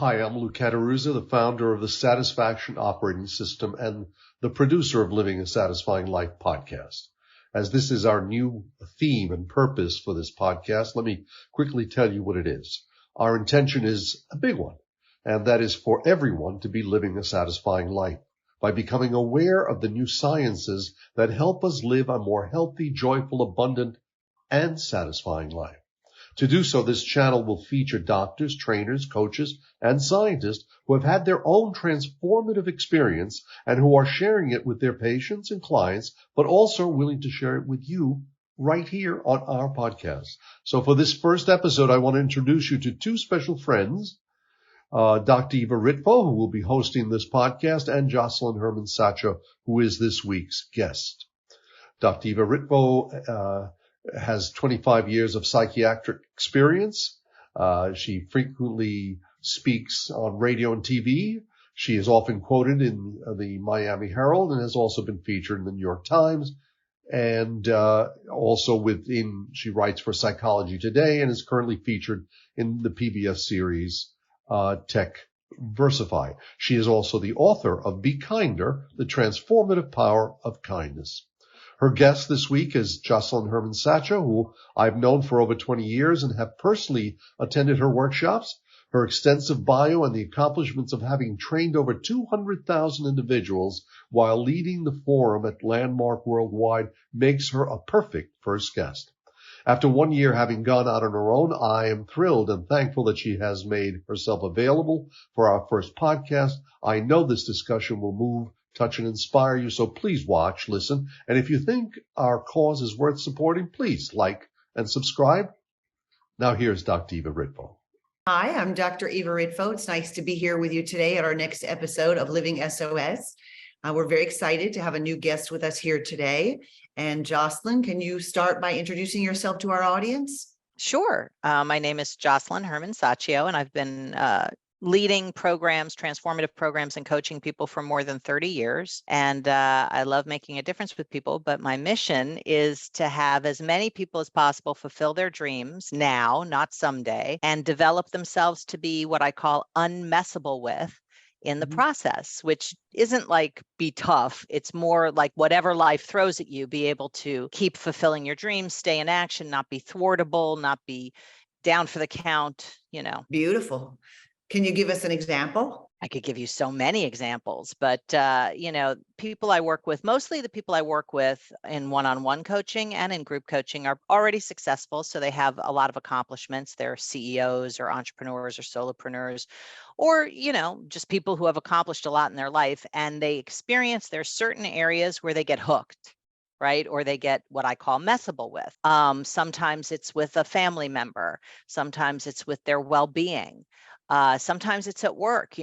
Hi, I'm Lou Cataruza, the founder of the Satisfaction Operating System and the producer of Living a Satisfying Life podcast. As this is our new theme and purpose for this podcast, let me quickly tell you what it is. Our intention is a big one, and that is for everyone to be living a satisfying life by becoming aware of the new sciences that help us live a more healthy, joyful, abundant, and satisfying life. To do so, this channel will feature doctors, trainers, coaches, and scientists who have had their own transformative experience and who are sharing it with their patients and clients, but also willing to share it with you right here on our podcast. So for this first episode, I want to introduce you to two special friends, Dr. Eva Ritvo, who will be hosting this podcast, and Josselyn Herman, who is this week's guest. Dr. Eva Ritvo has 25 years of psychiatric experience. She frequently speaks on radio and TV. She is often quoted in the Miami Herald and has also been featured in the New York Times. And she writes for Psychology Today and is currently featured in the PBS series Tech Versify. She is also the author of Be Kinder, The Transformative Power of Kindness. Her guest this week is Josselyn Herman, who I've known for over 20 years and have personally attended her workshops. Her extensive bio and the accomplishments of having trained over 200,000 individuals while leading the forum at Landmark Worldwide makes her a perfect first guest. After 1 year having gone out on her own, I am thrilled and thankful that she has made herself available for our first podcast. I know this discussion will move, touch, and inspire you, so please watch, listen, and if you think our cause is worth supporting, please like and subscribe. Now here's Dr. Eva Ritvo. Hi, I'm Dr. Eva Ritvo. It's nice to be here with you today at our next episode of Living SOS. We're very excited to have a new guest with us here today. And Josselyn, can you start by introducing yourself to our audience? Sure. My name is Josselyn Herman, and I've been leading programs, transformative programs, and coaching people for more than 30 years. And I love making a difference with people, but my mission is to have as many people as possible fulfill their dreams now, not someday, and develop themselves to be what I call unmessable with in the process, which isn't like be tough. It's more like whatever life throws at you, be able to keep fulfilling your dreams, stay in action, not be thwartable, not be down for the count, Beautiful. Can you give us an example? I could give you so many examples, but, people I work with, mostly the people I work with in one-on-one coaching and in group coaching are already successful. So they have a lot of accomplishments. They're CEOs or entrepreneurs or solopreneurs, or, just people who have accomplished a lot in their life, and they experience there's certain areas where they get hooked, right? Or they get what I call messable with. Sometimes it's with a family member. Sometimes it's with their well-being. Sometimes it's at work.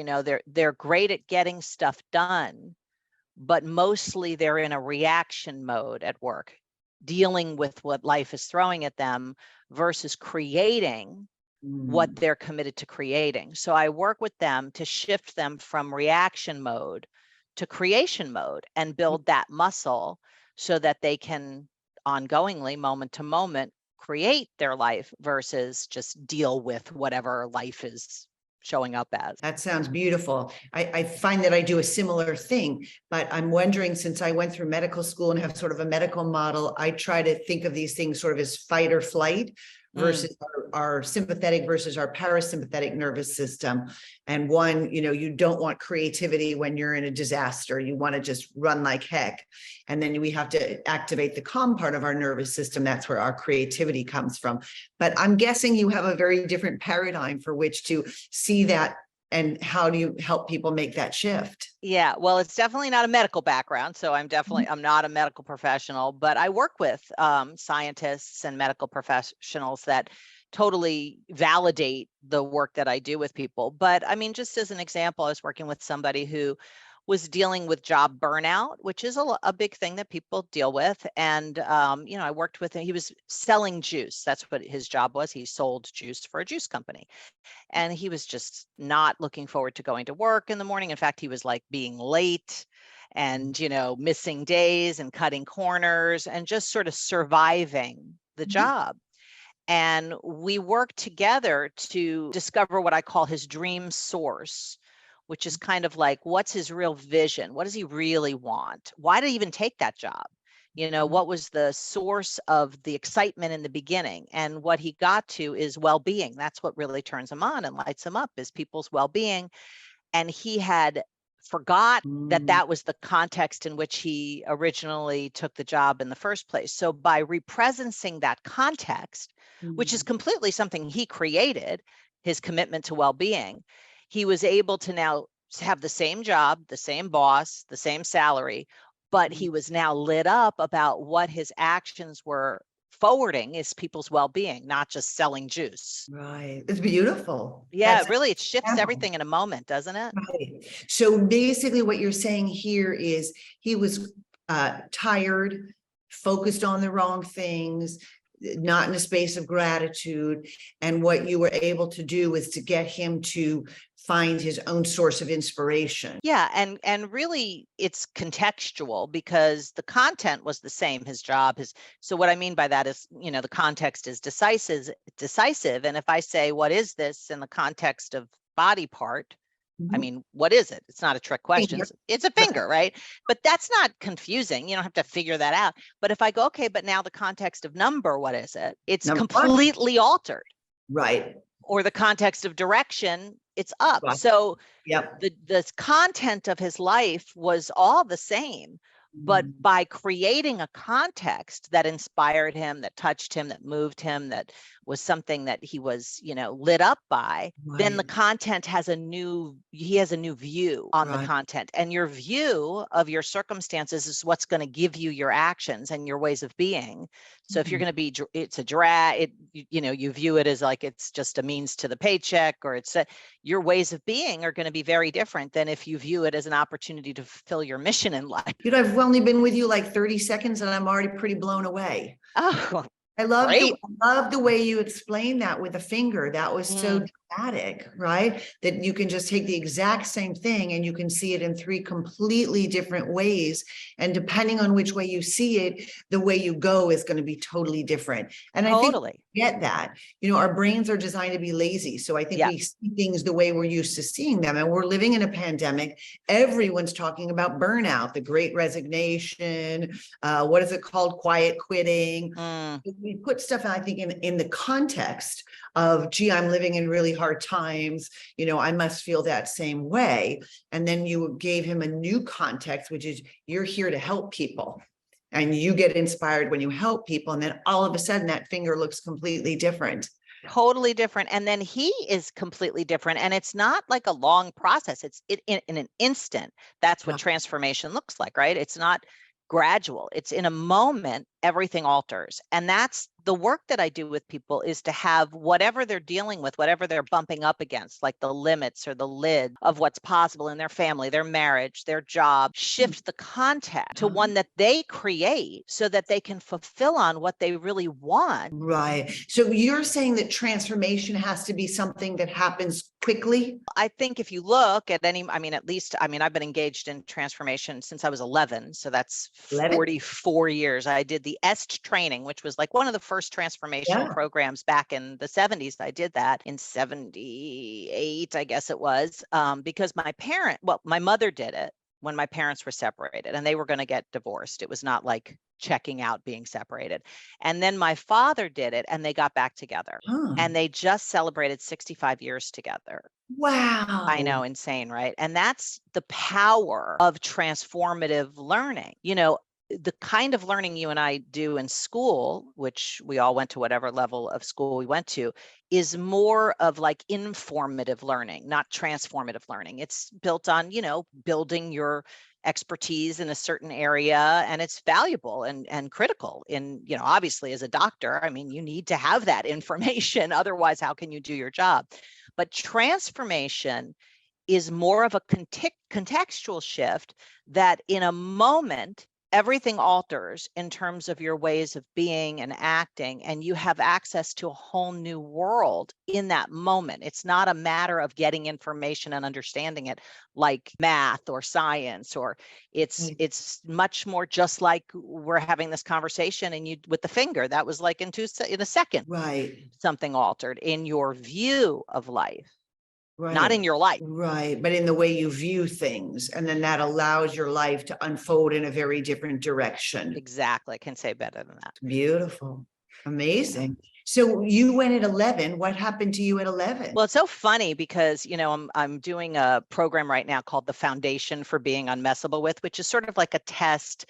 They're great at getting stuff done, but mostly they're in a reaction mode at work, dealing with what life is throwing at them versus creating what they're committed to creating. So I work with them to shift them from reaction mode to creation mode and build that muscle so that they can ongoingly, moment to moment, create their life versus just deal with whatever life is showing up as. That sounds beautiful. I find that I do a similar thing, but I'm wondering, since I went through medical school and have sort of a medical model, I try to think of these things sort of as fight or flight versus our sympathetic versus our parasympathetic nervous system. And one, you don't want creativity when you're in a disaster. You want to just run like heck. And then we have to activate the calm part of our nervous system. That's where our creativity comes from. But I'm guessing you have a very different paradigm for which to see that. And how do you help people make that shift? Yeah, well, it's definitely not a medical background. So I'm not a medical professional, but I work with scientists and medical professionals that totally validate the work that I do with people. But I mean, just as an example, I was working with somebody who was dealing with job burnout, which is a big thing that people deal with. And, I worked with him. He was selling juice. That's what his job was. He sold juice for a juice company. And he was just not looking forward to going to work in the morning. In fact, he was like being late and, missing days and cutting corners and just sort of surviving the job. And we worked together to discover what I call his dream source, which is kind of like, what's his real vision? What does he really want? Why did he even take that job? You know, what was the source of the excitement in the beginning? And what he got to is well-being. That's what really turns him on and lights him up, is people's well-being. And he had forgot that that was the context in which he originally took the job in the first place. So by represencing that context, which is completely something he created, his commitment to well-being, he was able to now have the same job, the same boss, the same salary, but he was now lit up about what his actions were forwarding is people's well-being, not just selling juice. Right. It's beautiful. Yeah, really, it shifts everything in a moment, doesn't it? Right. So basically what you're saying here is he was tired, focused on the wrong things, not in a space of gratitude. And what you were able to do was to get him to find his own source of inspiration. Yeah, and really it's contextual, because the content was the same, his job, so what I mean by that is, you know, the context is decisive. And if I say, what is this in the context of body part? I mean, what is it? It's not a trick question. Finger. It's a finger, right? But that's not confusing. You don't have to figure that out. But if I go, okay, but now the context of number, what is it? It's Number completely altered. Right. Or the context of direction, it's up. Right. So Yep. the content of his life was all the same, but by creating a context that inspired him, that touched him, that moved him, that was something that he was, you know, lit up by, then the content has he has a new view on the content. And your view of your circumstances is what's going to give you your actions and your ways of being. So if you're going to be, it's a drag, you know, you view it as like it's just a means to the paycheck, or your ways of being are going to be very different than if you view it as an opportunity to fulfill your mission in life. You know, I've only been with you like 30 seconds and I'm already pretty blown away. Oh, I love the way you explained that with a finger. That was so dramatic, right? That you can just take the exact same thing and you can see it in 3 completely different ways. And depending on which way you see it, the way you go is going to be totally different. And I think we get that, you know, our brains are designed to be lazy. So I think we see things the way we're used to seeing them. And we're living in a pandemic. Everyone's talking about burnout, the great resignation. What is it called? Quiet quitting. We put stuff, I think, in the context of, gee, I'm living in really hard times. You know, I must feel that same way. And then you gave him a new context, which is you're here to help people. And you get inspired when you help people. And then all of a sudden that finger looks completely different. Totally different. And then he is completely different. And it's not like a long process. It's in an instant. That's what transformation looks like, right? It's not gradual. It's in a moment, everything alters. And that's the work that I do with people, is to have whatever they're dealing with, whatever they're bumping up against, like the limits or the lid of what's possible in their family, their marriage, their job, shift the context to one that they create so that they can fulfill on what they really want. Right. So you're saying that transformation has to be something that happens quickly? I think if you look at I've been engaged in transformation since I was 11. So that's 44 years. I did the EST training, which was like one of the first transformational programs back in the 70s. I did that in 78, I guess it was, because my mother did it when my parents were separated and they were going to get divorced. It was not like checking out being separated. And then my father did it and they got back together and they just celebrated 65 years together. Wow. I know, insane, right? And that's the power of transformative learning. You know, the kind of learning you and I do in school, which we all went to whatever level of school we went to, is more of like informative learning, not transformative learning. It's built on, you know, building your expertise in a certain area, and it's valuable and critical in, you know, obviously as a doctor, I mean, you need to have that information. Otherwise, how can you do your job? But transformation is more of a contextual shift that in a moment everything alters in terms of your ways of being and acting, and you have access to a whole new world in that moment. It's not a matter of getting information and understanding it like math or science, or it's much more just like we're having this conversation and you with the finger, that was like in a second, Right. something altered in your view of life. Right. Not in your life. Right. But in the way you view things. And then that allows your life to unfold in a very different direction. Exactly. I can say better than that. Beautiful. Amazing. So you went at 11. What happened to you at 11? Well, it's so funny because, I'm doing a program right now called the Foundation for Being Unmessable With, which is sort of like a test.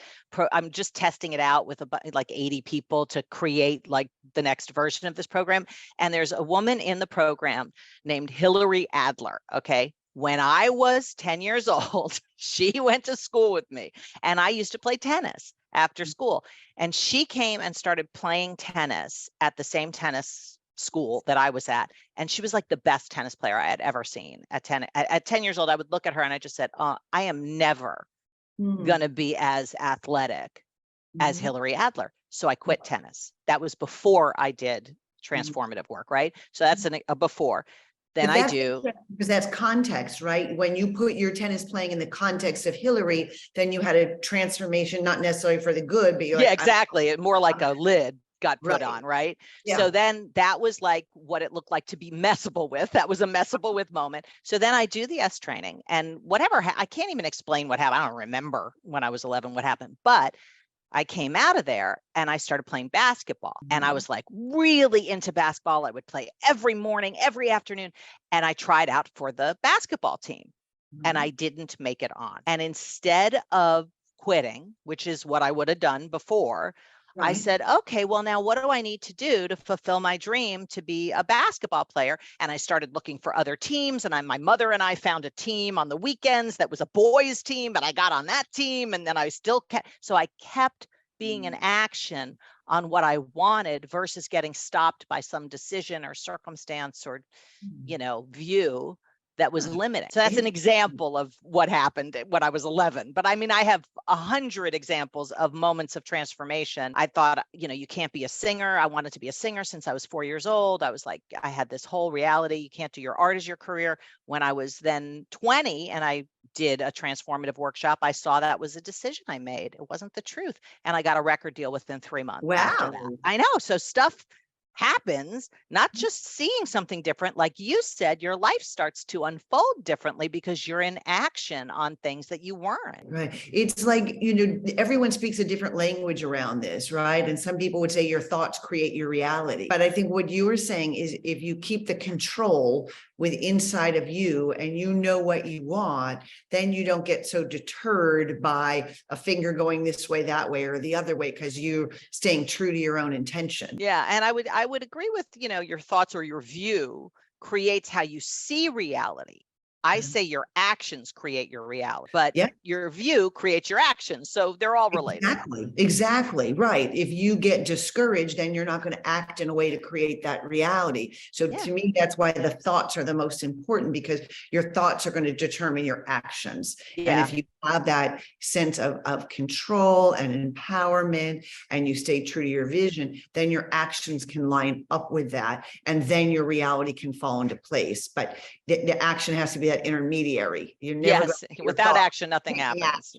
I'm just testing it out with like 80 people to create like the next version of this program. And there's a woman in the program named Hillary Adler. Okay. When I was 10 years old, she went to school with me, and I used to play tennis after school. And she came and started playing tennis at the same tennis school that I was at. And she was like the best tennis player I had ever seen at 10. At 10 years old, I would look at her and I just said, I am never going to be as athletic as Hillary Adler. So I quit tennis. That was before I did transformative work, right? So that's a before. Then I do. Because that's context, right? When you put your tennis playing in the context of Hillary, then you had a transformation, not necessarily for the good, but you're yeah, like, exactly. More like a lid got put on, right? Yeah. So then that was like what it looked like to be messable with. That was a messable with moment. So then I do the S training, and whatever, I can't even explain what happened. I don't remember when I was 11 what happened, but I came out of there and I started playing basketball, and I was like really into basketball. I would play every morning, every afternoon, and I tried out for the basketball team and I didn't make it on. And instead of quitting, which is what I would have done before, I said, okay, well, now what do I need to do to fulfill my dream to be a basketball player? And I started looking for other teams, and my mother and I found a team on the weekends that was a boys team, and I got on that team, and then I still kept, so I kept being in action on what I wanted versus getting stopped by some decision or circumstance or, view that was limiting. So that's an example of what happened when I was 11. But I mean, I have 100 examples of moments of transformation. I thought, you can't be a singer. I wanted to be a singer since I was 4 years old. I was like, I had this whole reality. You can't do your art as your career. When I was then 20 and I did a transformative workshop, I saw that was a decision I made. It wasn't the truth. And I got a record deal within 3 months. After that. I know. So stuff happens, not just seeing something different. Like you said, your life starts to unfold differently because you're in action on things that you weren't. Right. It's like, everyone speaks a different language around this, right? And some people would say your thoughts create your reality. But I think what you were saying is if you keep the control with inside of you and you know what you want, then you don't get so deterred by a finger going this way, that way, or the other way, because you're staying true to your own intention. Yeah. And I would agree with, your thoughts or your view creates how you see reality. I say your actions create your reality, but your view creates your actions. So they're all related. Exactly. Right. If you get discouraged, then you're not going to act in a way to create that reality. So to me, that's why the thoughts are the most important, because your thoughts are going to determine your actions. And if you have that sense of control and empowerment and you stay true to your vision, then your actions can line up with that. And then your reality can fall into place. But the action has to be that intermediary. You're never without action, nothing happens.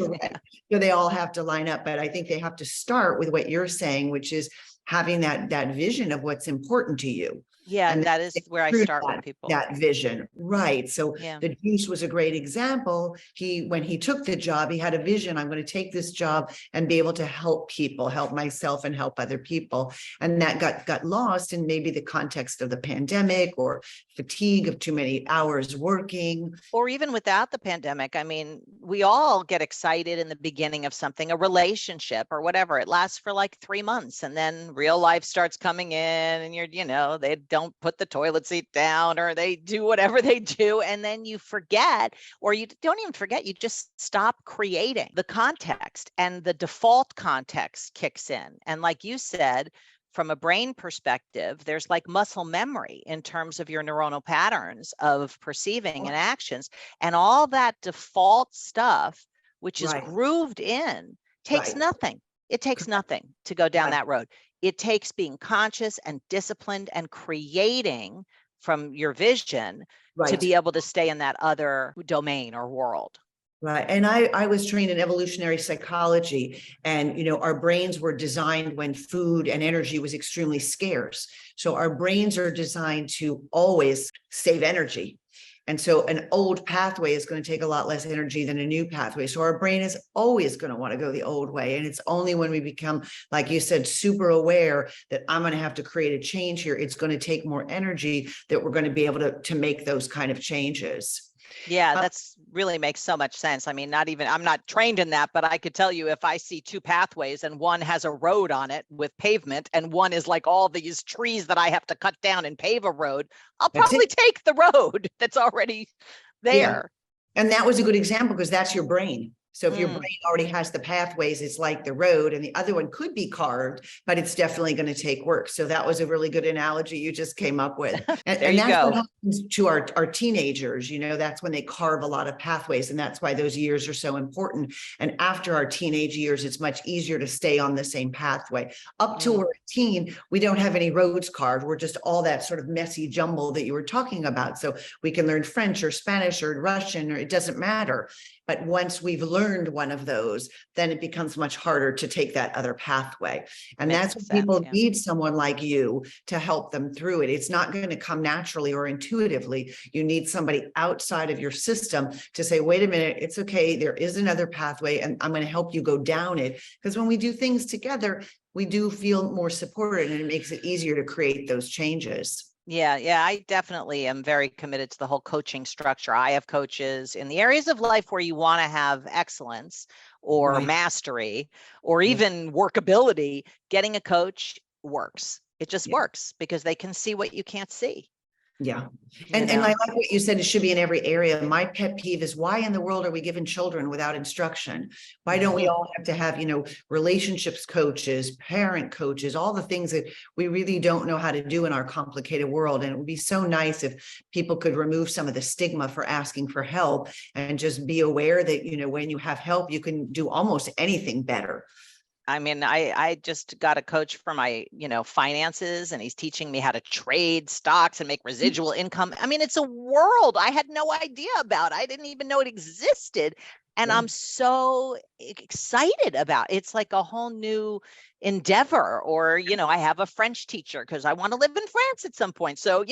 So they all have to line up, but I think they have to start with what you're saying, which is having that vision of what's important to you. Yeah, and that is where I start with people. That vision, right? So the juice was a great example. When he took the job, he had a vision. I'm going to take this job and be able to help people, help myself, and help other people. And that got lost in maybe the context of the pandemic or fatigue of too many hours working. Or even without the pandemic. I mean, we all get excited in the beginning of something, a relationship or whatever. It lasts for like 3 months, and then real life starts coming in, and they don't put the toilet seat down, or they do whatever they do. And then you forget, or you don't even forget, you just stop creating the context, and the default context kicks in. And like you said, from a brain perspective, there's like muscle memory in terms of your neuronal patterns of perceiving and actions, and all that default stuff, which is grooved in, Takes Right. nothing. It takes nothing to go down Right. that road. It takes being conscious and disciplined and creating from your vision to Right. be able to stay in that other domain or world. Right. And I was trained in evolutionary psychology, and, our brains were designed when food and energy was extremely scarce. So our brains are designed to always save energy. And so an old pathway is going to take a lot less energy than a new pathway. So our brain is always going to want to go the old way. And it's only when we become, like you said, super aware that I'm going to have to create a change here, it's going to take more energy, that we're going to be able to make those kind of changes. Yeah, that's really makes so much sense. I mean, I'm not trained in that, but I could tell you if I see two pathways and one has a road on it with pavement and one is like all these trees that I have to cut down and pave a road, I'll probably take the road that's already there. Yeah. And that was a good example because that's your brain. So if your Mm. brain already has the pathways, it's like the road, and the other one could be carved, but it's definitely going to take work. So that was a really good analogy you just came up with. And, There and you that's go. what happens to our teenagers. That's when they carve a lot of pathways, and that's why those years are so important. And after our teenage years, it's much easier to stay on the same pathway. Up to we're a teen, we don't have any roads carved. We're just all that sort of messy jumble that you were talking about. So we can learn French or Spanish or Russian, or it doesn't matter. But once we've learned one of those, then it becomes much harder to take that other pathway. And that's when people need someone like you to help them through it. It's not going to come naturally or intuitively. You need somebody outside of your system to say, wait a minute, it's okay. There is another pathway, and I'm going to help you go down it. Because when we do things together, we do feel more supported, and it makes it easier to create those changes. Yeah, I definitely am very committed to the whole coaching structure. I have coaches in the areas of life where you want to have excellence or mastery or even workability. Getting a coach works. It just works because they can see what you can't see. Yeah. And I like what you said, it should be in every area. My pet peeve is, why in the world are we giving children without instruction? Why don't we all have to have, relationships coaches, parent coaches, all the things that we really don't know how to do in our complicated world? And it would be so nice if people could remove some of the stigma for asking for help and just be aware that, when you have help, you can do almost anything better. I mean, I just got a coach for my, finances, and he's teaching me how to trade stocks and make residual income. I mean, it's a world I had no idea about. I didn't even know it existed. And I'm so excited about it. It's like a whole new endeavor. Or, I have a French teacher because I want to live in France at some point. So,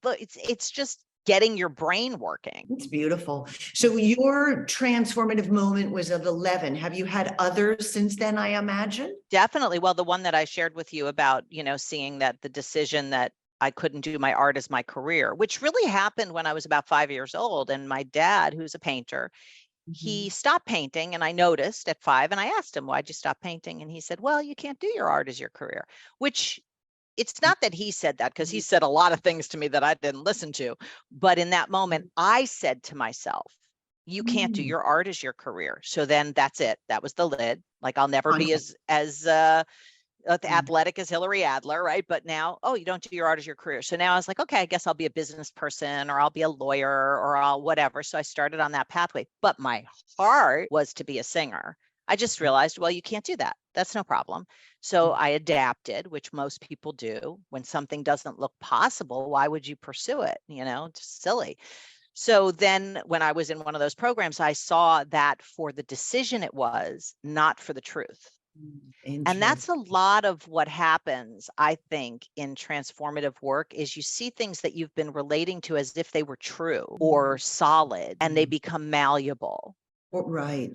but it's just getting your brain working. It's beautiful. So your transformative moment was at 11. Have you had others since then, I imagine? Definitely. Well, the one that I shared with you about, seeing that the decision that I couldn't do my art as my career, which really happened when I was about 5 years old. And my dad, who's a painter, he stopped painting, and I noticed at 5, and I asked him, why'd you stop painting? And he said, well, you can't do your art as your career, which it's not that he said that, because he said a lot of things to me that I didn't listen to. But in that moment, I said to myself, you can't do your art as your career. So then that's it. That was the lid. Like, I'll never be as athletic as Hillary Adler, right? But now, you don't do your art as your career. So now I was like, okay, I guess I'll be a business person, or I'll be a lawyer, or I'll whatever. So I started on that pathway. But my heart was to be a singer. I just realized, well, you can't do that. That's no problem. So I adapted, which most people do. When something doesn't look possible, why would you pursue it? Just silly. So then when I was in one of those programs, I saw that for the decision it was, not for the truth. And that's a lot of what happens, I think, in transformative work, is you see things that you've been relating to as if they were true or solid, and they become malleable. Right.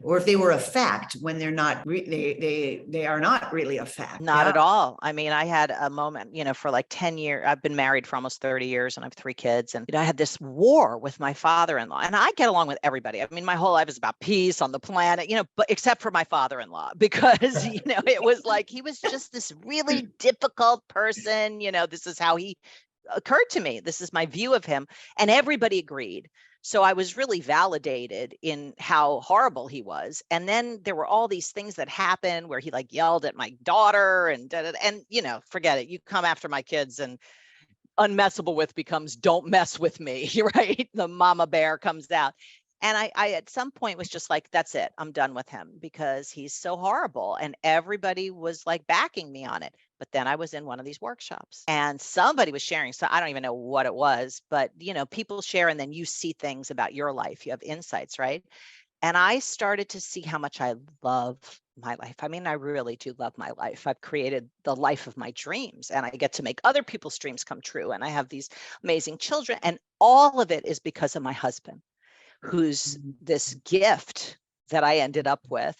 Or if they were a fact when they're not, they are not really a fact. Not at all. I mean, I had a moment, for like 10 years. I've been married for almost 30 years, and I have 3 kids. And I had this war with my father-in-law, and I get along with everybody. I mean, my whole life is about peace on the planet, but except for my father-in-law, because, it was like, he was just this really difficult person. This is how he occurred to me. This is my view of him. And everybody agreed. So I was really validated in how horrible he was. And then there were all these things that happened where he like yelled at my daughter and forget it. You come after my kids, and unmessable with becomes don't mess with me, right? The mama bear comes out. And I at some point was just like, that's it. I'm done with him because he's so horrible. And everybody was like backing me on it. But then I was in one of these workshops and somebody was sharing. So I don't even know what it was, but people share and then you see things about your life. You have insights, right? And I started to see how much I love my life. I mean, I really do love my life. I've created the life of my dreams and I get to make other people's dreams come true. And I have these amazing children. And all of it is because of my husband, who's this gift that I ended up with.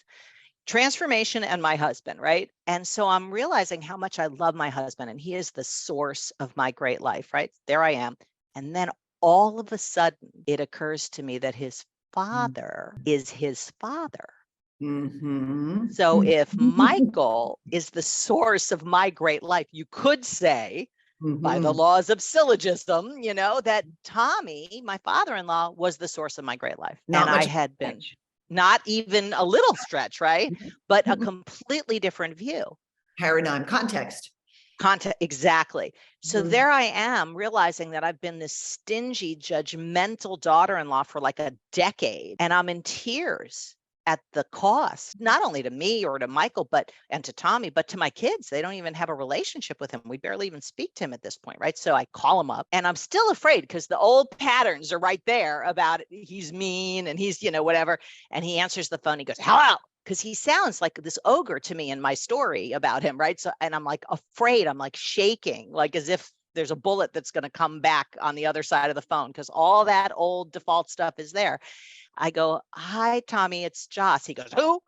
Transformation and my husband, right? And so I'm realizing how much I love my husband and he is the source of my great life, right? There I am. And then all of a sudden it occurs to me that his father is his father. Mm-hmm. So if Michael is the source of my great life, you could say by the laws of syllogism, that Tommy, my father-in-law, was the source of my great life. Not and I much had been not even a little stretch, right? But a completely different view. Paradigm context. Exactly. So there I am realizing that I've been this stingy, judgmental daughter-in-law for like a decade, and I'm in tears at the cost, not only to me or to Michael, and to Tommy, but to my kids. They don't even have a relationship with him. We barely even speak to him at this point, right? So I call him up and I'm still afraid because the old patterns are right there about he's mean and he's, whatever. And he answers the phone. He goes, hello. Because he sounds like this ogre to me in my story about him, right? So, and I'm like afraid, I'm like shaking, like as if there's a bullet that's going to come back on the other side of the phone because all that old default stuff is there. I go, hi, Tommy, it's Joss. He goes, who?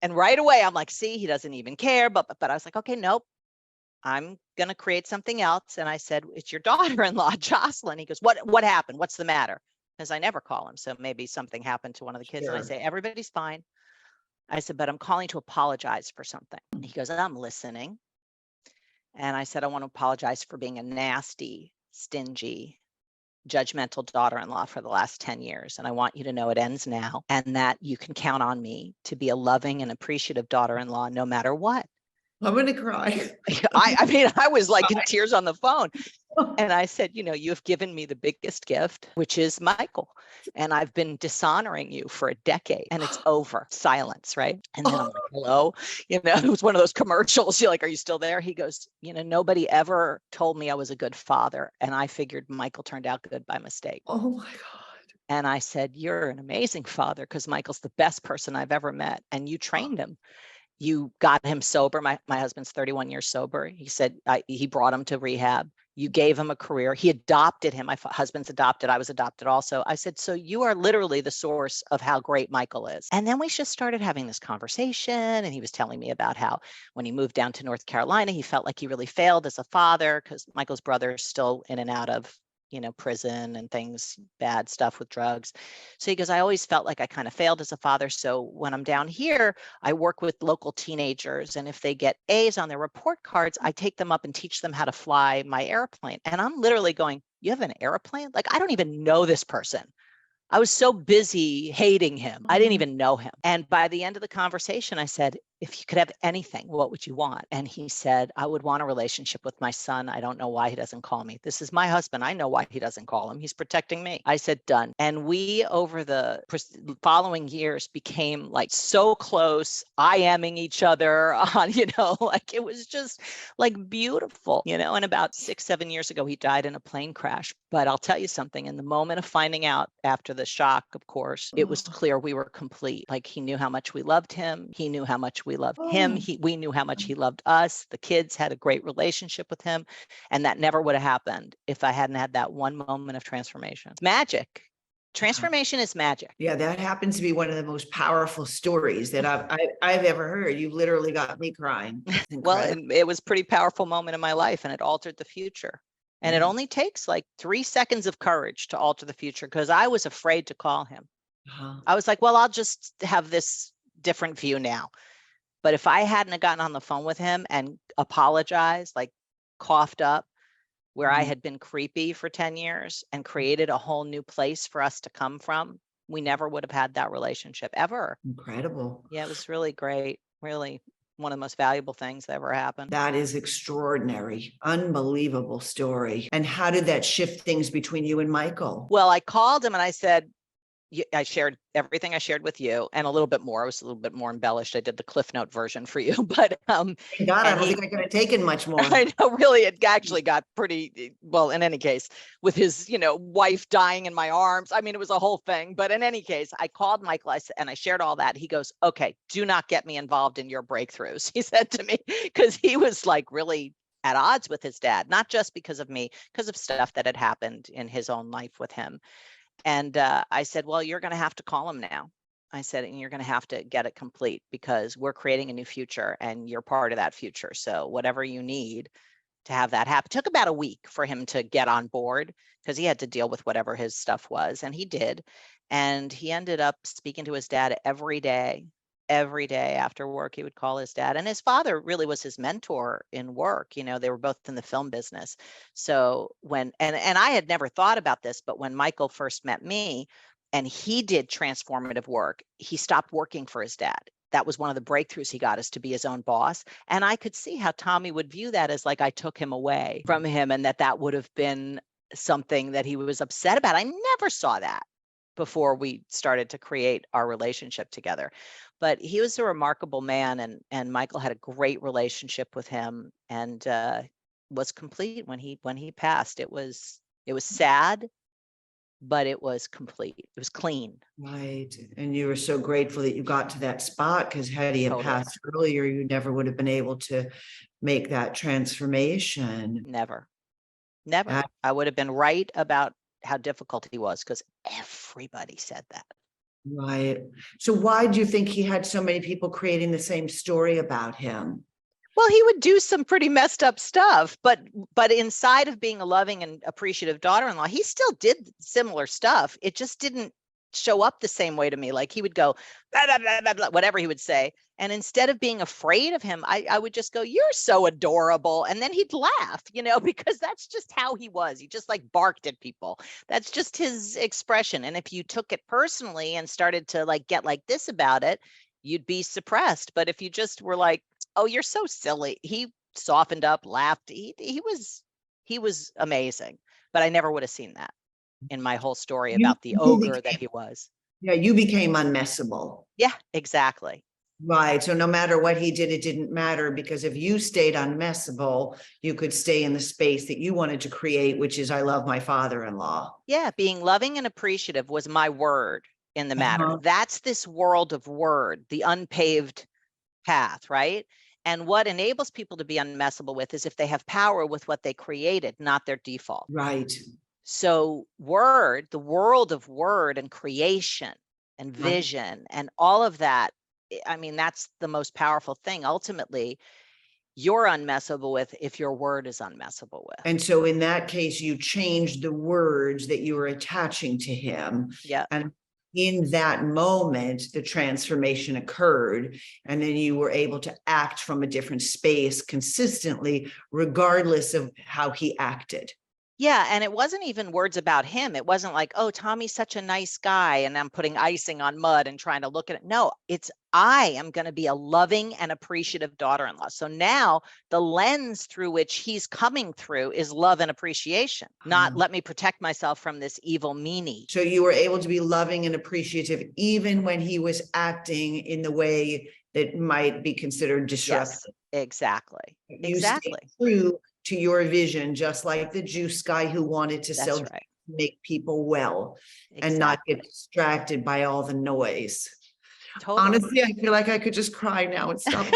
And right away, I'm like, see, he doesn't even care. But I was like, okay, nope, I'm going to create something else. And I said, it's your daughter-in-law, Josselyn. He goes, what happened? What's the matter? Because I never call him. So maybe something happened to one of the kids. Sure. And I say, everybody's fine. I said, but I'm calling to apologize for something. He goes, I'm listening. And I said, I want to apologize for being a nasty, stingy, judgmental daughter-in-law for the last 10 years. And I want you to know it ends now and that you can count on me to be a loving and appreciative daughter-in-law no matter what. I'm going to cry. I mean, I was like in tears on the phone. And I said, you have given me the biggest gift, which is Michael. And I've been dishonoring you for a decade and it's over. Silence, right? And then I'm like, hello, it was one of those commercials. You're like, are you still there? He goes, nobody ever told me I was a good father. And I figured Michael turned out good by mistake. Oh my God. And I said, you're an amazing father because Michael's the best person I've ever met. And you trained him. You got him sober. My husband's 31 years sober. He said he brought him to rehab. You gave him a career. He adopted him. My husband's adopted. I was adopted also. I said, so you are literally the source of how great Michael is. And then we just started having this conversation. And he was telling me about how when he moved down to North Carolina, he felt like he really failed as a father because Michael's brother is still in and out of prison and things, bad stuff with drugs. So he goes, I always felt like I kind of failed as a father. So when I'm down here, I work with local teenagers. And if they get A's on their report cards, I take them up and teach them how to fly my airplane. And I'm literally going, you have an airplane? Like, I don't even know this person. I was so busy hating him. I didn't even know him. And by the end of the conversation, I said, if you could have anything, what would you want? And he said, I would want a relationship with my son. I don't know why he doesn't call me. This is my husband. I know why he doesn't call him. He's protecting me. I said, done. And we, over the following years, became like so close, IMing each other on, like it was just like beautiful, and about 6-7 years ago, he died in a plane crash. But I'll tell you something, in the moment of finding out after the shock, of course, it was clear we were complete. Like he knew how much we loved him. He knew how much we loved him. We knew how much he loved us. The kids had a great relationship with him. And that never would have happened if I hadn't had that one moment of transformation. It's magic. Transformation is magic. Yeah, that happens to be one of the most powerful stories that I've ever heard. You literally got me crying. Well, it was a pretty powerful moment in my life and it altered the future. And it only takes like 3 seconds of courage to alter the future because I was afraid to call him. I was like, well, I'll just have this different view now. But if I hadn't gotten on the phone with him and apologized, like coughed up where I had been creepy for 10 years and created a whole new place for us to come from, we never would have had that relationship ever. Incredible. Yeah, it was really great. Really one of the most valuable things that ever happened. That is extraordinary. Unbelievable story. And how did that shift things between you and Michael? Well, I called him and I said, I shared everything I shared with you and a little bit more. I was a little bit more embellished. I did the Cliff Note version for you, but Thank God, I don't think I could have taken much more. I know, really, it actually got pretty well. In any case, with his, wife dying in my arms. I mean, it was a whole thing. But in any case, I called Michael and I shared all that. He goes, "Okay, do not get me involved in your breakthroughs," he said to me, because he was like really at odds with his dad, not just because of me, because of stuff that had happened in his own life with him. And I said, "Well, you're going to have to call him now." I said, "And you're going to have to get it complete, because we're creating a new future and you're part of that future. So whatever you need to have that happen." It took about a week for him to get on board, because he had to deal with whatever his stuff was. And he did. And he ended up speaking to his dad every day. Every day after work, he would call his dad. And his father really was his mentor in work. They were both in the film business. So and I had never thought about this, but when Michael first met me and he did transformative work, he stopped working for his dad. That was one of the breakthroughs he got, is to be his own boss. And I could see how Tommy would view that as like I took him away from him, and that would have been something that he was upset about. I never saw that before we started to create our relationship together. But he was a remarkable man, and Michael had a great relationship with him, and was complete when he passed. It was sad, but it was complete. It was clean. Right. And you were so grateful that you got to that spot, because had he Totally. passed earlier, you never would have been able to make that transformation. Never. Uh, I would have been right about how difficult he was, because everybody said that. Right. So why do you think he had so many people creating the same story about him? Well, he would do some pretty messed up stuff, but inside of being a loving and appreciative daughter-in-law, he still did similar stuff. It just didn't show up the same way to me. Like, he would go, blah, blah, blah, blah, blah, whatever he would say. And instead of being afraid of him, I would just go, "You're so adorable." And then he'd laugh, because that's just how he was. He just like barked at people. That's just his expression. And if you took it personally and started to like get like this about it, you'd be suppressed. But if you just were like, "Oh, you're so silly," he softened up, laughed. He was amazing. But I never would have seen that in my whole story about the ogre that he was. Yeah, you became unmessable. Yeah, exactly. Right. So no matter what he did, it didn't matter, because if you stayed unmessable, you could stay in the space that you wanted to create, which is, I love my father-in-law. Yeah, being loving and appreciative was my word in the matter. That's this world of word, the unpaved path, right? And what enables people to be unmessable with is if they have power with what they created, not their default. Right. So the world of word and creation and vision and all of that, I mean, that's the most powerful thing. Ultimately, you're unmessable with if your word is unmessable with. And so in that case, you changed the words that you were attaching to him. Yeah. And in that moment, the transformation occurred, and then you were able to act from a different space consistently, regardless of how he acted. Yeah. And it wasn't even words about him. It wasn't like, "Oh, Tommy's such a nice guy," and I'm putting icing on mud and trying to look at it. No, it's, I am going to be a loving and appreciative daughter-in-law. So now the lens through which he's coming through is love and appreciation, not let me protect myself from this evil meanie. So you were able to be loving and appreciative even when he was acting in the way that might be considered disruptive. Yes, exactly. You Exactly. stayed true to your vision, just like the juice guy who wanted to sell, right. Make people well, and not get distracted by all the noise. Totally. Honestly, I feel like I could just cry now and stop.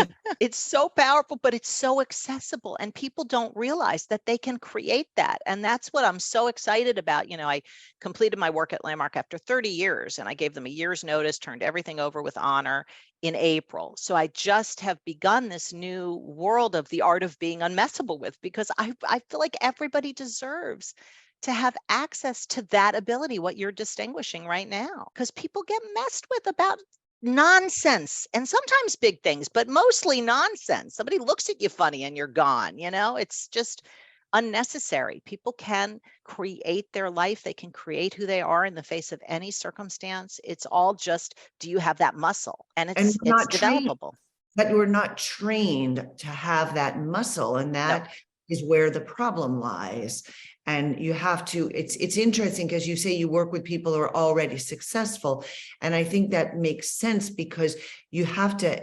It's so powerful, but it's so accessible, and people don't realize that they can create that. And that's what I'm so excited about. I completed my work at Landmark after 30 years, and I gave them a year's notice, turned everything over with honor in April. So I just have begun this new world of the art of being unmessable with, because I feel like everybody deserves to have access to that ability, what you're distinguishing right now, because people get messed with about nonsense, and sometimes big things, but mostly nonsense. Somebody looks at you funny and you're gone. It's just unnecessary. People can create their life. They can create who they are in the face of any circumstance. It's all just, do you have that muscle? And it's developable. But you were not trained to have that muscle, and that is where the problem lies. And you have to, it's interesting because you say you work with people who are already successful. And I think that makes sense because you have to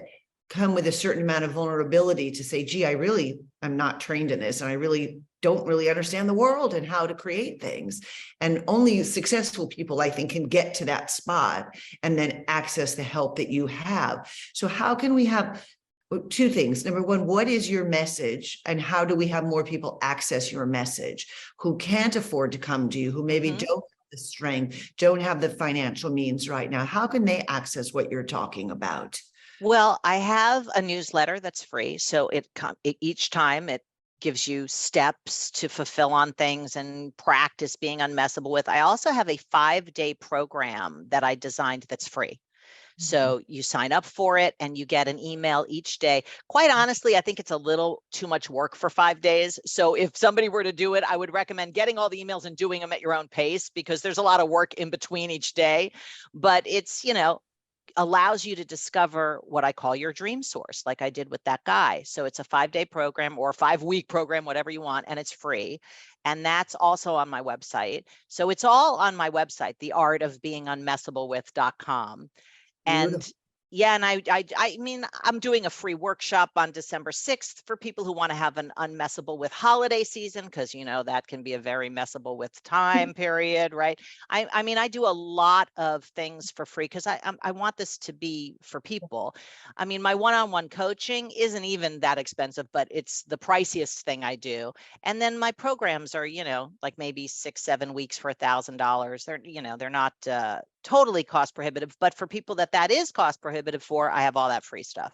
come with a certain amount of vulnerability to say, gee, I really am not trained in this. And I really don't really understand the world and how to create things. And only successful people, I think, can get to that spot and then access the help that you have. So how can we have two things? Number one, what is your message and how do we have more people access your message who can't afford to come to you, who maybe don't have the strength, don't have the financial means right now? How can they access what you're talking about? Well, I have a newsletter that's free. So each time it gives you steps to fulfill on things and practice being unmessable with. I also have a 5-day program that I designed that's free. So you sign up for it and you get an email each day. Quite honestly, I think it's a little too much work for 5 days. So if somebody were to do it, I would recommend getting all the emails and doing them at your own pace because there's a lot of work in between each day. But it's, allows you to discover what I call your dream source, like I did with that guy. So it's a 5-day program or a 5-week program, whatever you want, and it's free. And that's also on my website. So it's all on my website, theartofbeingunmessablewith.com. And Beautiful. yeah, and I mean, I'm doing a free workshop on December 6th for people who want to have an unmessable with holiday season, because that can be a very messable with time period, right? I mean, I do a lot of things for free because I want this to be for people. I mean, my one-on-one coaching isn't even that expensive, but it's the priciest thing I do. And then my programs are, like maybe 6-7 weeks for $1,000. They're not totally cost prohibitive, but for people that is cost prohibitive for, I have all that free stuff.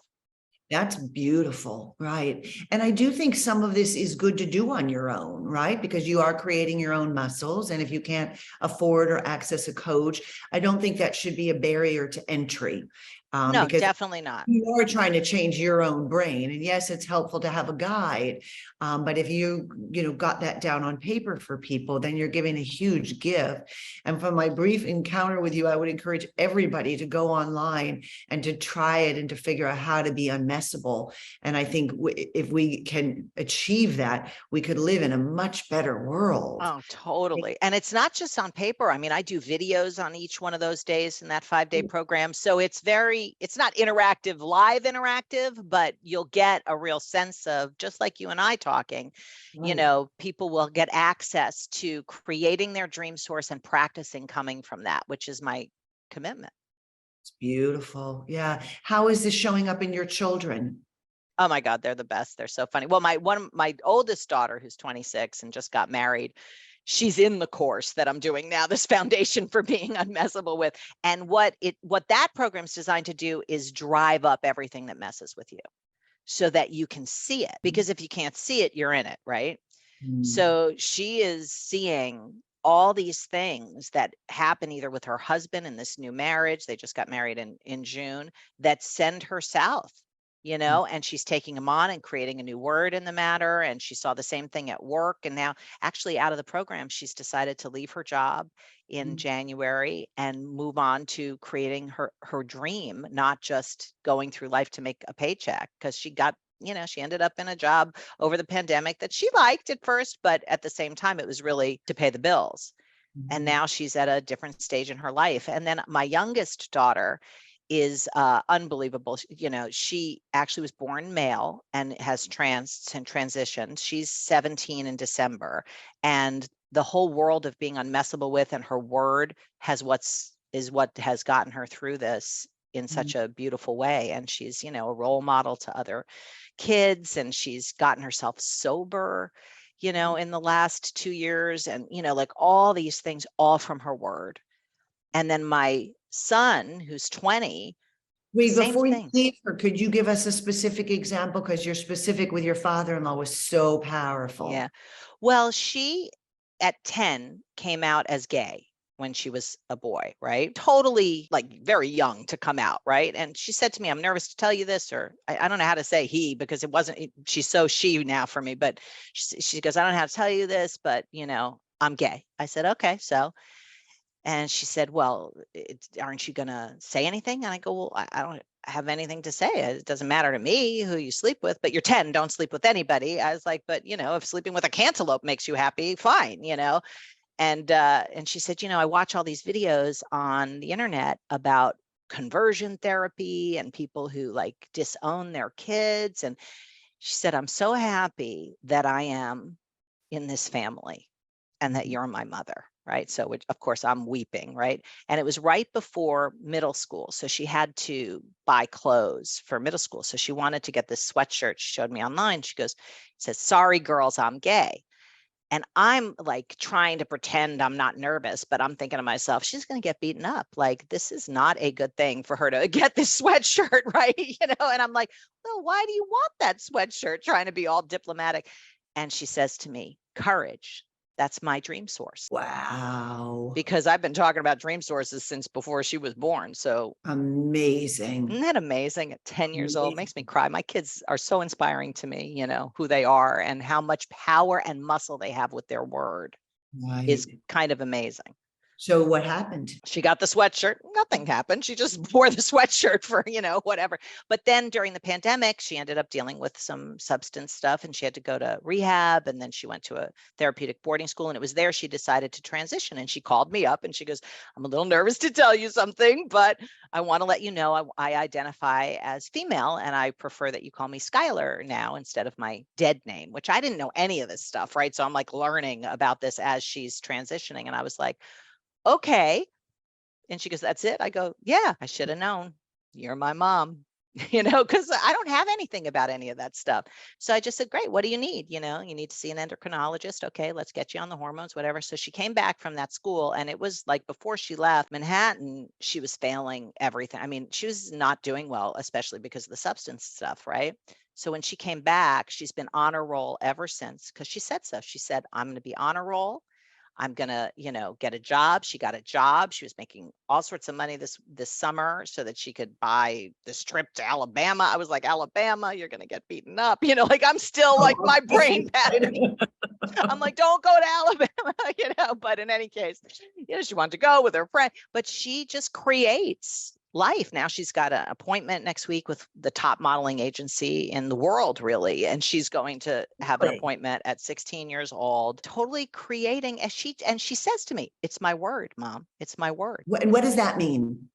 That's beautiful, right? And I do think some of this is good to do on your own, right? Because you are creating your own muscles. And if you can't afford or access a coach, I don't think that should be a barrier to entry. No, Because definitely not. you are trying to change your own brain. And yes, it's helpful to have a guide. But if you got that down on paper for people, then you're giving a huge gift. And from my brief encounter with you, I would encourage everybody to go online and to try it and to figure out how to be unmessable. And I think if we can achieve that, we could live in a much better world. Oh, totally. And it's not just on paper. I mean, I do videos on each one of those days in that 5-day program. So it's not interactive, live interactive, but you'll get a real sense of, just like you and I talking, Right. people will get access to creating their dream source and practicing coming from that, which is my commitment. It's beautiful. Yeah. How is this showing up in your children? Oh my God, they're the best. They're so funny. Well, my oldest daughter, who's 26 and just got married, she's in the course that I'm doing now, this foundation for being unmessable with. And what that program's designed to do is drive up everything that messes with you so that you can see it. Because if you can't see it, you're in it, right? So she is seeing all these things that happen either with her husband in this new marriage, they just got married in June, that send her south. And she's taking them on and creating a new word in the matter. And she saw the same thing at work. And now actually out of the program, she's decided to leave her job in January and move on to creating her dream, not just going through life to make a paycheck, because she ended up in a job over the pandemic that she liked at first, but at the same time, it was really to pay the bills. And now she's at a different stage in her life. And then my youngest daughter is unbelievable. She actually was born male and has transitioned. She's 17 in December, and the whole world of being unmessable with and her word is what has gotten her through this in such a beautiful way. And she's, a role model to other kids, and she's gotten herself sober, in the last 2 years, and, like all these things, all from her word. And then my son, who's 20, Wait, same before you thing. leave her, could you give us a specific example? Because your specific with your father-in-law was so powerful. Yeah. Well, she at 10 came out as gay when she was a boy, right? Totally like very young to come out, right? And she said to me, I'm nervous to tell you this, or I don't know how to say he, because she's so she now for me, but she goes, I don't know how to tell you this, but I'm gay. I said, okay, so. And she said, well, aren't you going to say anything? And I go, well, have anything to say. It doesn't matter to me who you sleep with, but you're 10, don't sleep with anybody. I was like, but if sleeping with a cantaloupe makes you happy, fine, And she said, I watch all these videos on the internet about conversion therapy and people who like disown their kids. And she said, I'm so happy that I am in this family and that you're my mother. Right. So, of course, I'm weeping. Right. And it was right before middle school. So she had to buy clothes for middle school. So she wanted to get this sweatshirt. She showed me online. She goes, it says, sorry, girls, I'm gay. And I'm like trying to pretend I'm not nervous, but I'm thinking to myself, she's going to get beaten up. Like, this is not a good thing for her to get this sweatshirt. Right. And I'm like, well, why do you want that sweatshirt? Trying to be all diplomatic. And she says to me, courage. That's my dream source. Wow. Because I've been talking about dream sources since before she was born. So amazing. Isn't that amazing? At 10 years old, makes me cry. My kids are so inspiring to me, who they are and how much power and muscle they have with their word is kind of amazing. So what happened? She got the sweatshirt. Nothing happened. She just wore the sweatshirt for, whatever. But then during the pandemic, she ended up dealing with some substance stuff and she had to go to rehab. And then she went to a therapeutic boarding school. And it was there she decided to transition. And she called me up and she goes, I'm a little nervous to tell you something, but I want to let you know I identify as female and I prefer that you call me Skylar now instead of my dead name, which I didn't know any of this stuff. Right. So I'm like learning about this as she's transitioning. And I was like, okay. And she goes, that's it. I go, yeah, I should have known. You're my mom, because I don't have anything about any of that stuff. So I just said, great. What do you need? You need to see an endocrinologist. Okay, let's get you on the hormones, whatever. So she came back from that school and it was like before she left Manhattan, she was failing everything. I mean, she was not doing well, especially because of the substance stuff. Right. So when she came back, she's been honor roll ever since because she said so. She said, I'm going to be honor roll. I'm going to, get a job. She got a job. She was making all sorts of money this summer so that she could buy this trip to Alabama. I was like, Alabama, you're going to get beaten up. Like, I'm still like my brain pattern. I'm like, don't go to Alabama, but in any case, she wanted to go with her friend, but she just creates life. Now she's got an appointment next week with the top modeling agency in the world, really. And she's going to have an appointment at 16 years old, totally creating and she says to me, it's my word, Mom. It's my word. And what does that mean?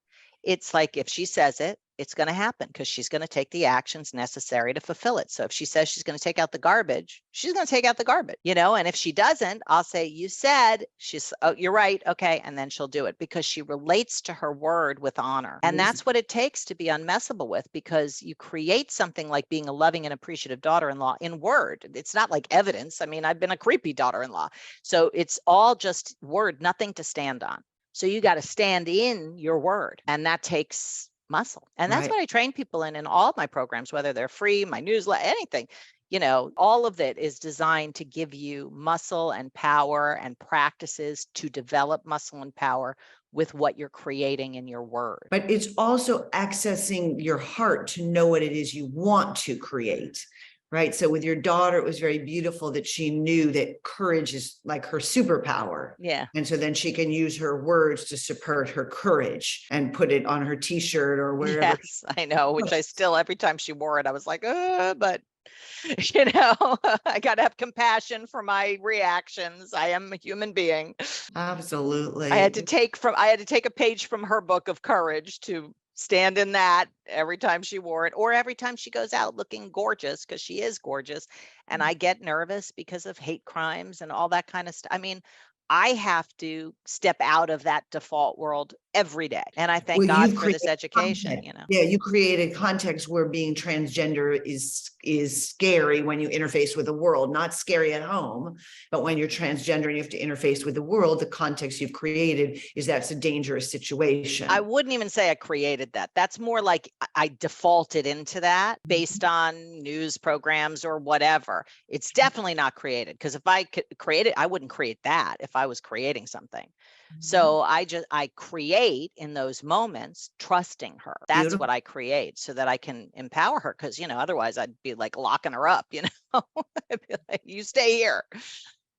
It's like, if she says it, it's going to happen because she's going to take the actions necessary to fulfill it. So if she says she's going to take out the garbage, she's going to take out the garbage, and if she doesn't, I'll say, you said. She's, oh, you're right. Okay. And then she'll do it because she relates to her word with honor. And that's what it takes to be unmessable with, because you create something like being a loving and appreciative daughter-in-law in word. It's not like evidence. I mean, I've been a creepy daughter-in-law. So it's all just word, nothing to stand on. So you got to stand in your word, and that takes muscle. And that's what I train people in all of my programs, whether they're free, my newsletter, anything, all of it is designed to give you muscle and power and practices to develop muscle and power with what you're creating in your word. But it's also accessing your heart to know what it is you want to create. Right. So with your daughter, it was very beautiful that she knew that courage is like her superpower. Yeah. And so then she can use her words to support her courage and put it on her t-shirt or wherever. Yes, I know, which I still, every time she wore it, I was like, but I got to have compassion for my reactions. I am a human being. Absolutely. I had to take a page from her book of courage to stand in that every time she wore it, or every time she goes out looking gorgeous, because she is gorgeous. And I get nervous because of hate crimes and all that kind of stuff. I mean, I have to step out of that default world every day. And I thank God for this education, Yeah, you created context where being transgender is scary when you interface with the world, not scary at home, but when you're transgender and you have to interface with the world, the context you've created is that's a dangerous situation. I wouldn't even say I created that. That's more like I defaulted into that based on news programs or whatever. It's definitely not created, because if I could create it, I wouldn't create that if I was creating something. So I create in those moments, trusting her. That's Beautiful. What I create so that I can empower her. Because, otherwise I'd be like locking her up, I'd be like, you stay here.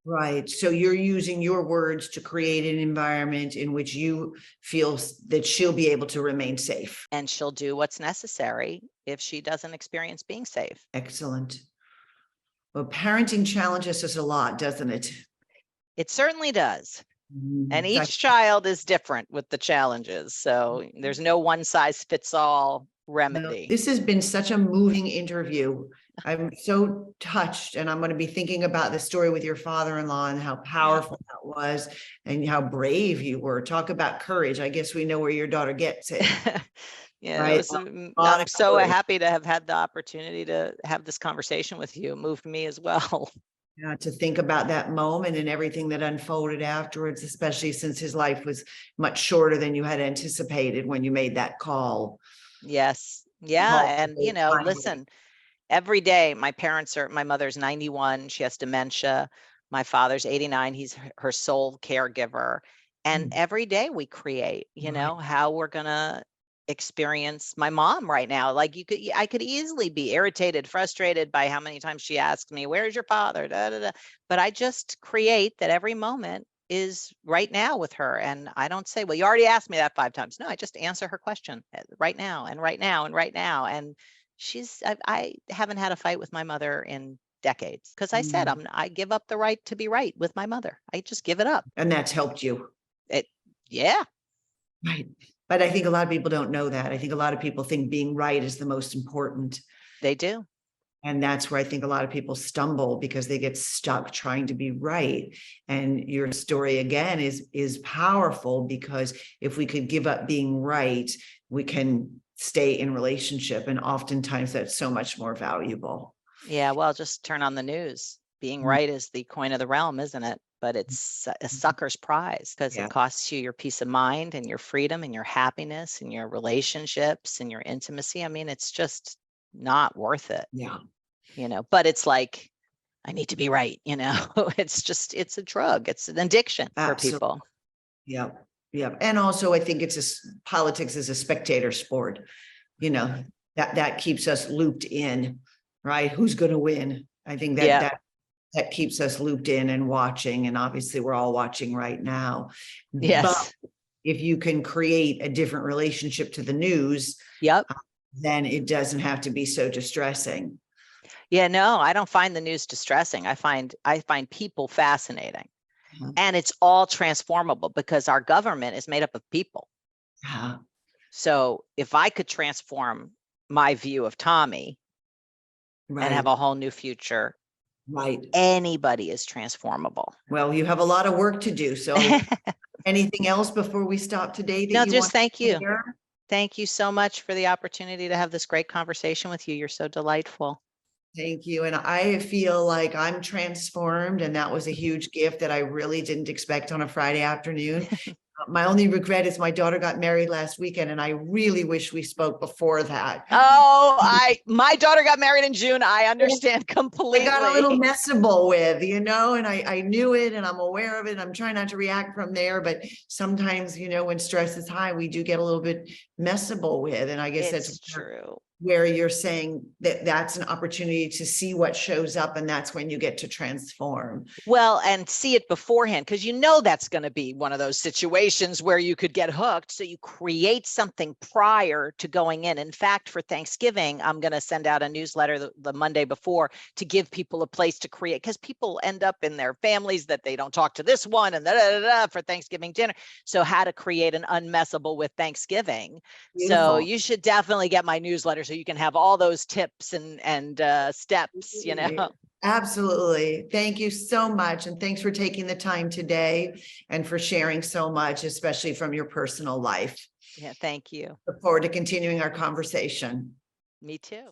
Right. So you're using your words to create an environment in which you feel that she'll be able to remain safe. And she'll do what's necessary if she doesn't experience being safe. Excellent. Well, parenting challenges us a lot, doesn't it? It certainly does. And That- each child is different with the challenges. So there's no one size fits all remedy. This has been such a moving interview. I'm so touched, and I'm going to be thinking about the story with your father-in-law and how powerful that was and how brave you were. Talk about courage. I guess we know where your daughter gets it. Yeah, Right? I'm so happy to have had the opportunity to have this conversation with you. It moved me as well. Yeah, to think about that moment and everything that unfolded afterwards, especially since his life was much shorter than you had anticipated when you made that call. Yes. Yeah. And, listen, every day my mother's 91. She has dementia. My father's 89. He's her sole caregiver. And every day we create, how we're going to experience my mom right now. Like I could easily be irritated, frustrated by how many times she asks me, where's your father? Da, da, da. But I just create that every moment is right now with her. And I don't say, well, you already asked me that 5 times. No, I just answer her question right now and right now and right now. And I haven't had a fight with my mother in decades because I said, I give up the right to be right with my mother. I just give it up. And that's helped you. Yeah. Right. But I think a lot of people don't know that. I think a lot of people think being right is the most important. They do. And that's where I think a lot of people stumble because they get stuck trying to be right. And your story again is powerful because if we could give up being right, we can stay in relationship. And oftentimes that's so much more valuable. Yeah. Well, just turn on the news. Being right is the coin of the realm, isn't it? But it's a sucker's prize because it costs you your peace of mind and your freedom and your happiness and your relationships and your intimacy. I mean, it's just not worth it. Yeah. But it's like, I need to be right. It's a drug. It's an addiction for people. Yeah. Yeah. And also I think politics is a spectator sport, that keeps us looped in, right? Who's going to win? I think that keeps us looped in and watching. And obviously we're all watching right now. Yes. But if you can create a different relationship to the news, then it doesn't have to be so distressing. Yeah, no, I don't find the news distressing. I find people fascinating. And it's all transformable because our government is made up of people. So if I could transform my view of Tommy and have a whole new future, anybody is transformable. Well, you have a lot of work to do. So anything else before we stop today? No, just thank you. Thank you so much for the opportunity to have this great conversation with you. You're so delightful. Thank you. And I feel like I'm transformed. And that was a huge gift that I really didn't expect on a Friday afternoon. My only regret is my daughter got married last weekend, and I really wish we spoke before that. Oh, my daughter got married in June. I understand completely. I got a little messable with, and I knew it and I'm aware of it. I'm trying not to react from there, but sometimes, when stress is high, we do get a little bit messable with. And I guess that's true. Where you're saying that that's an opportunity to see what shows up, and that's when you get to transform. Well, and see it beforehand, because that's going to be one of those situations where you could get hooked. So you create something prior to going in. In fact, for Thanksgiving, I'm going to send out a newsletter the Monday before to give people a place to create, because people end up in their families that they don't talk to this one and for Thanksgiving dinner. So how to create an unmessable with Thanksgiving. Beautiful. So you should definitely get my newsletter so you can have all those tips and steps, Absolutely. Thank you so much. And thanks for taking the time today and for sharing so much, especially from your personal life. Yeah, thank you. Look forward to continuing our conversation. Me too.